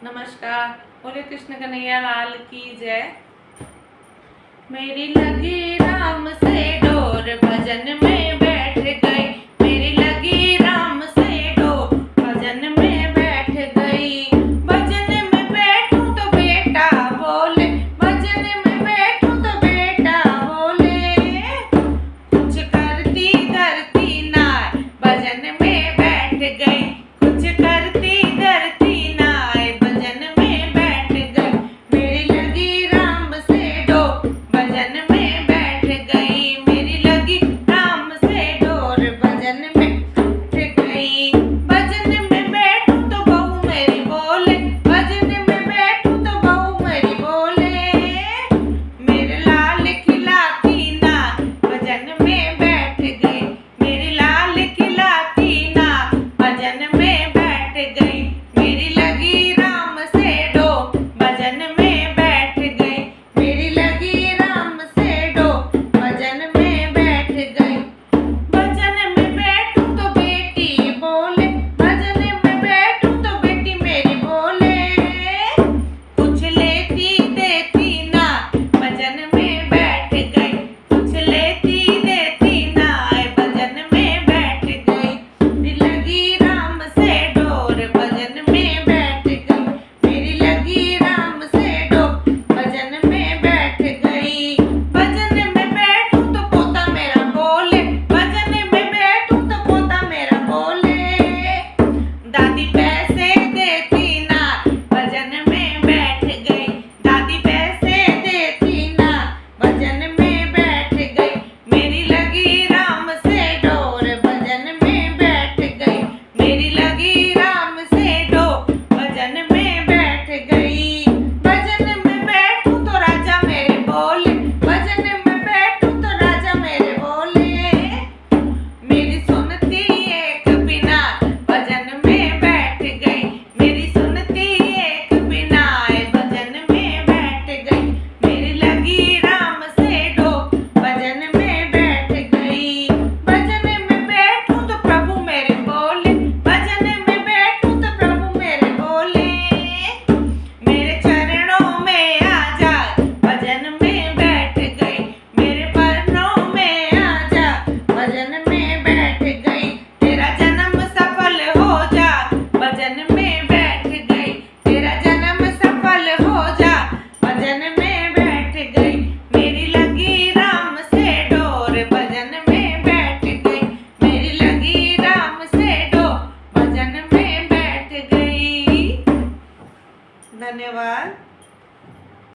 नमस्कार। बोले कृष्ण कन्हैया लाल की जय। मेरी लगी राम से डोर भजन में बैठ गई, मेरी लगी राम से डोर भजन में बैठ गई। भजन में बैठूं तो बेटा बोले, भजन में बैठूं तो बेटा बोले, कुछ करती ना भजन में बैठ गई, कुछ करती ना भजन में बैठ गई। मेरी लगी राम से डोर भजन में बैठ गई, मेरी लगी राम से डोर भजन में बैठ गई। भजन में बैठूं तो बहू मेरी बोले, भजन में बैठूं तो बहू मेरी बोले, मेरे लाल खिलाती ना भजन में बैठ गई, मेरी लाल खिलाती ना भजन में बैठ गई। मेरी लगी राम से डोर भजन में बैठ गई, मेरी लगी राम से डोर भजन में बैठ गई। भजन में बैठूं तो बेटी बोले, भजन में बैठूं तो बेटी मेरी बोले, कुछ लेती देती ना भजन में बैठ गई, कुछ लेती देती ना भजन में बैठ गई। मेरी लगी राम से डोर भजन में बैठ गई, मेरी लगी राम से डोर भजन में बैठ गई। भजन में बैठूं तो पोता मेरा बोले, भजन में बैठूं तो पोता मेरा बोले, दादी पैसे देती ना भजन में बैठ गई, दादी पैसे देती ना भजन में बैठ गई। मेरी लगी राम से डोर भजन में बैठ गई, मेरी लगी राम से डोर भजन में बैठ गई। भजन में बैठूं तो राजा मेरे बोले, भजन में बैठूं तो राजा मेरे बोले, मेरी सुनती एक बिना भजन में बैठ गई, मेरी सुनती एक बिना भजन में बैठ गई। मेरी लगी राम से डोर भजन में बैठ गई। भजन में बैठूं तो प्रभु मेरे बोले, भजन में बैठूं तो प्रभु मेरे बोले, मेरे चरणों में आ जा भजन में बैठ गई, मेरे चरणों में आ जा भजन में बैठ गई। तेरा जन्म सफल हो जा भजन में बैठ गई, तेरा जन्म सफल हो जा भजन में बैठ गई। मेरी लगी राम से डोर भजन में बैठ गई, मेरी लगी राम से डोर भजन में बैठ गई। धन्यवाद।